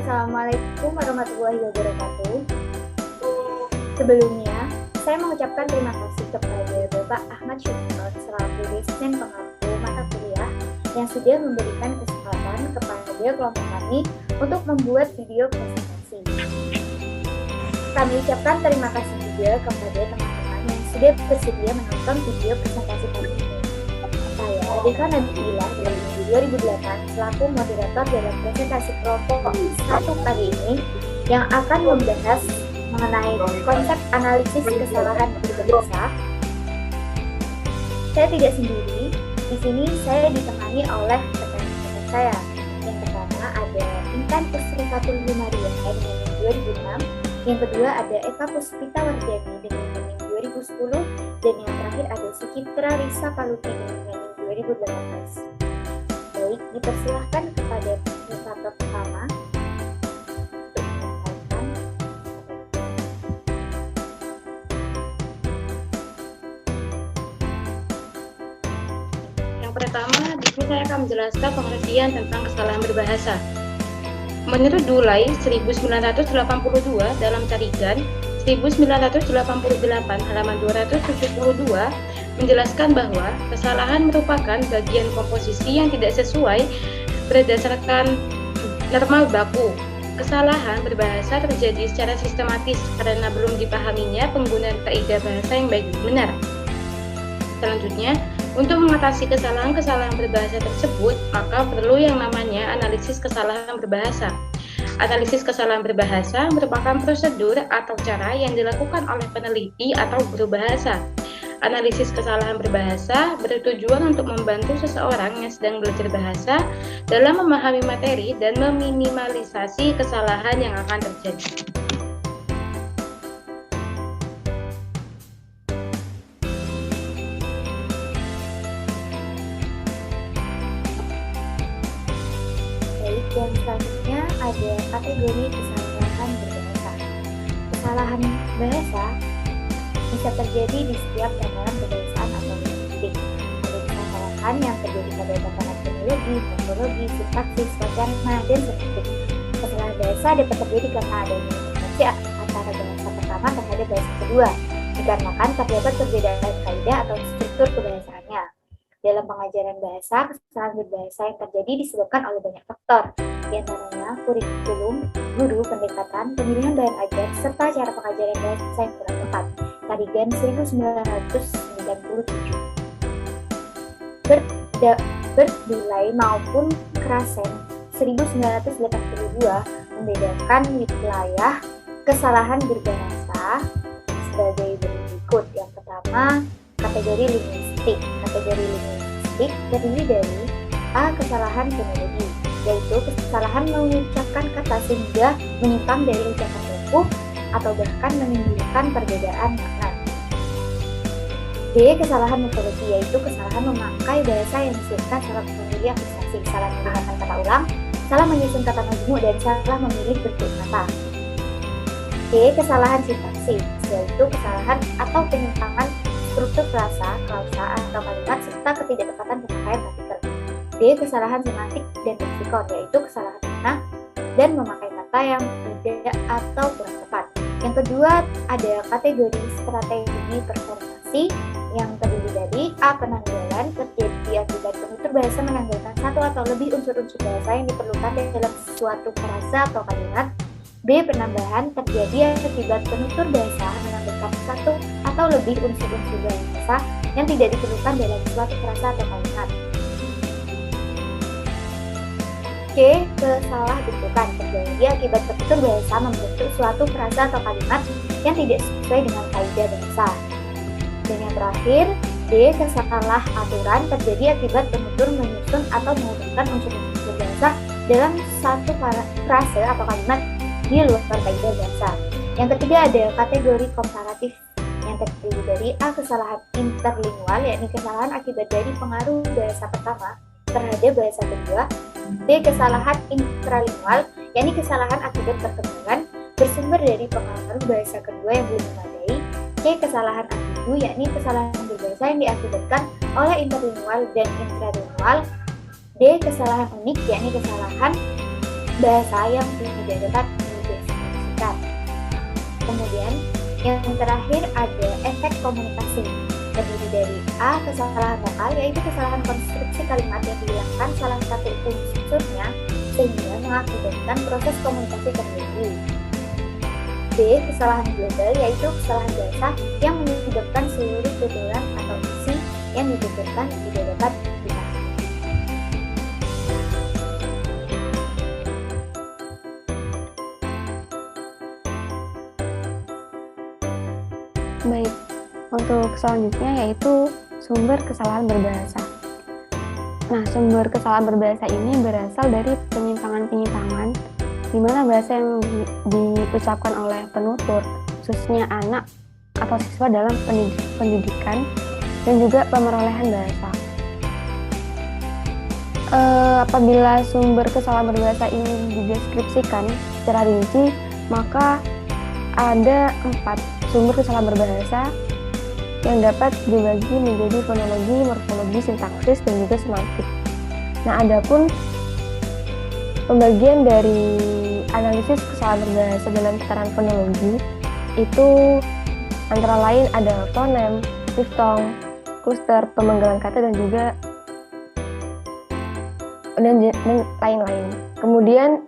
Assalamualaikum warahmatullahi wabarakatuh. Sebelumnya, saya mengucapkan terima kasih kepada Bapak Ahmad Syukron selaku dosen pengampu mata kuliah yang sudah memberikan kesempatan kepada kelompok kami untuk membuat video presentasi. Kami ucapkan terima kasih juga kepada teman-teman yang sudah bersedia menonton video presentasi kami ini. Saya, Deka Nabilah dari 2008, selaku moderator dalam presentasi kelompok 1 kali ini yang akan membahas mengenai konsep analisis kesalahan berbahasa. Saya tidak sendiri. Di sini saya ditemani oleh rekan-rekan saya. Yang pertama ada Intan Pusrifatul Humariah dengan 2006. Yang kedua ada Eka Puspita Wardani dengan 2010. Dan yang terakhir ada Sukitra Risa Paluti dengan 2018. Baik, dipersilahkan kepada presentator pertama. Yang pertama, di sini saya akan menjelaskan pengertian tentang kesalahan berbahasa. Menurut Dulay 1982 dalam Carigan 1988 halaman 272 menjelaskan bahwa kesalahan merupakan bagian komposisi yang tidak sesuai berdasarkan normal baku. Kesalahan berbahasa terjadi secara sistematis karena belum dipahaminya penggunaan kaidah bahasa yang baik dan benar. Selanjutnya, untuk mengatasi kesalahan-kesalahan berbahasa tersebut, maka perlu yang namanya analisis kesalahan berbahasa. Analisis kesalahan berbahasa merupakan prosedur atau cara yang dilakukan oleh peneliti atau guru bahasa. Analisis kesalahan berbahasa bertujuan untuk membantu seseorang yang sedang belajar bahasa dalam memahami materi dan meminimalisasi kesalahan yang akan terjadi. Dan selanjutnya ada kategori kesalahan berbahasa. Kesalahan bahasa bisa terjadi di setiap tataran kebahasaan atau linguistik. Ada kesalahan yang terjadi pada tataran fonologi, morfologi, sintaksis, wacana, dan seterusnya. Kesalahan bahasa dapat terjadi karena adanya intervensi antara bahasa pertama terhadap bahasa kedua, dikarenakan terdapat perbedaan kaidah atau struktur kebahasaannya. Dalam pengajaran bahasa, kesalahan berbahasa yang terjadi disebabkan oleh banyak faktor, di antaranya kurikulum, guru, pendekatan, pemilihan bahan ajar, serta cara pengajaran bahasa yang kurang tepat. Carigan 1997. Bert Dulay maupun Krasen 1982 membedakan wilayah kesalahan berbahasa sebagai berikut. Yang pertama, kategori linguistik. Kategori linguistik terdiri dari A. Kesalahan fonologi, yaitu kesalahan mengucapkan kata sehingga menyimpang dari ucapan baku atau bahkan menimbulkan perbedaan makna. B. Kesalahan morfologi, yaitu kesalahan memakai bahasa yang disulitkan salah memilih akusasi, salah menggunakan kata ulang, salah menyusun kata majmuk, dan salah memilih bentuk kata. C. Kesalahan sintaksis, yaitu kesalahan atau penyimpangan struktur frasa, klausa, atau kalimat serta ketidaktepatan pemakaian partikel. D. Kesalahan semantik dan leksikon, yaitu kesalahan makna dan memakai kata yang tidak atau kurang tepat. Yang kedua ada kategori strategi performasi yang terdiri dari A. Penanggalan, terjadi akibat penutur bahasa menanggalkan satu atau lebih unsur-unsur bahasa yang diperlukan dalam suatu frasa atau kalimat. B. Penambahan, terjadi akibat penutur bahasa menambahkan satu atau lebih unsur-unsur bahasa yang tidak diperlukan dalam suatu frasa atau kalimat. C. Kesalahbentukan, terjadi akibat penutur bahasa membentuk suatu frasa atau kalimat yang tidak sesuai dengan kaidah bahasa. Dan yang terakhir, D. Kesalahaturan, terjadi akibat penutur menyusun atau mengubahkan unsur-unsur bahasa dalam satu frase atau kalimat di luar kaidah bahasa. Yang ketiga ada kategori komparatif yang terdiri dari A. Kesalahan interlingual, yakni kesalahan akibat dari pengaruh bahasa pertama terhadap bahasa kedua. B. Kesalahan intralingual, yakni kesalahan akibat perkembangan bersumber dari pengaruh bahasa kedua yang belum memadai. C. Kesalahan ambigu, yakni kesalahan berbahasa yang diakibatkan oleh interlingual dan intralingual. D. Kesalahan unik, yakni kesalahan bahasa yang tidak dapat dideskripsikan. Kemudian yang terakhir ada efek komunikasi, terdiri dari A. Kesalahan lokal, yaitu kesalahan konstruksi kalimat yang dihilangkan salah satu unsurnya sehingga mengakibatkan proses komunikasi terganggu. B. Kesalahan global, yaitu kesalahan bahasa yang menyebabkan seluruh tuturan atau isi yang dituturkan tidak dapat dipahami. Baik, untuk selanjutnya yaitu sumber kesalahan berbahasa. Nah, sumber kesalahan berbahasa ini berasal dari penyimpangan-penyimpangan di mana bahasa yang diucapkan oleh penutur, khususnya anak atau siswa dalam pendidikan dan juga pemerolehan bahasa. Apabila sumber kesalahan berbahasa ini dideskripsikan secara rinci, maka ada 4 sumber kesalahan berbahasa yang dapat dibagi menjadi fonologi, morfologi, sintaksis, dan juga semantik. Nah, adapun pembagian dari analisis kesalahan berbahasa dalam tataran fonologi itu antara lain ada fonem, diftong, kluster, pemenggalan kata, dan juga dan lain-lain. Kemudian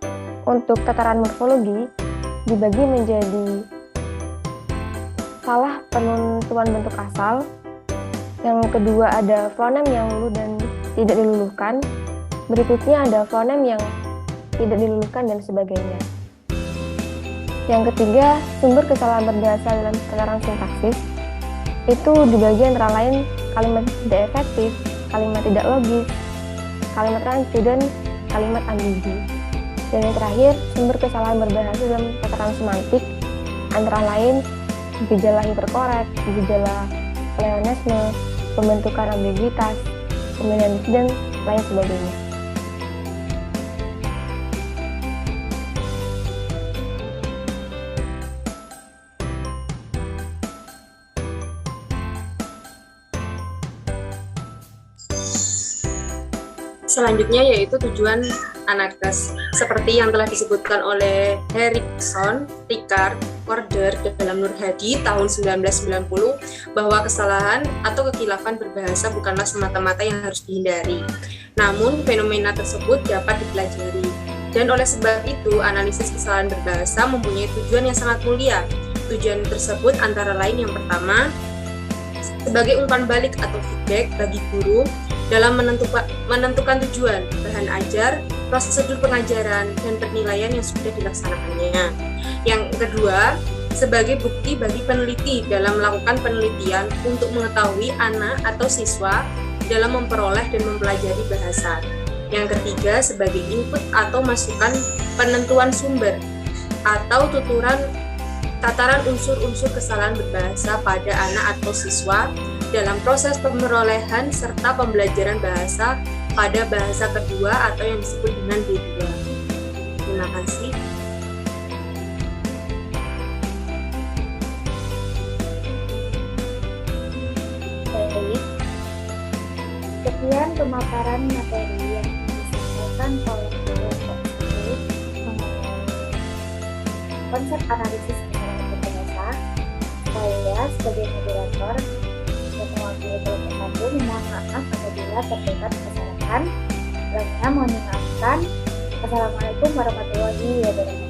untuk tataran morfologi dibagi menjadi salah penentuan bentuk asal. Yang kedua ada fonem yang luluh dan tidak diluluhkan. Berikutnya ada fonem yang tidak diluluhkan dan sebagainya. Yang ketiga, sumber kesalahan berbahasa dalam tataran sintaksis itu dibagi antara lain kalimat tidak efektif, kalimat tidak logis, kalimat rancu, dan kalimat ambigu. Dan yang terakhir, sumber kesalahan berbahasa dalam tataran semantik antara lain gejala hiperkorek, gejala pleonasme, pembentukan ambiguitas, pemilihan dan lain sebagainya. Selanjutnya yaitu tujuan Anagas, seperti yang telah disebutkan oleh Henrikson, Ricard, Corder dalam Nur Hadi tahun 1990 bahwa kesalahan atau kekhilafan berbahasa bukanlah semata-mata yang harus dihindari. Namun fenomena tersebut dapat dipelajari. Dan oleh sebab itu, analisis kesalahan berbahasa mempunyai tujuan yang sangat mulia. Tujuan tersebut antara lain yang pertama, sebagai umpan balik atau feedback bagi guru dalam menentukan tujuan, bahan ajar, prosedur pengajaran, dan penilaian yang sudah dilaksanakannya. Yang kedua, sebagai bukti bagi peneliti dalam melakukan penelitian untuk mengetahui anak atau siswa dalam memperoleh dan mempelajari bahasa. Yang ketiga, sebagai input atau masukan penentuan sumber atau tataran unsur-unsur kesalahan berbahasa pada anak atau siswa dalam proses pemerolehan serta pembelajaran bahasa pada bahasa kedua atau yang disebut dengan B2. Terima kasih. Baik, sekian pemaparan materi yang disampaikan oleh kelompok ini mengenai konsep analisis kesalahan berbahasa. Saya sebagai moderator dan mewakili kelompok satu memohon maaf apabila terdapat kesalahan. Selanjutnya mohon dimaafkan. Wassalamualaikum warahmatullahi wabarakatuh.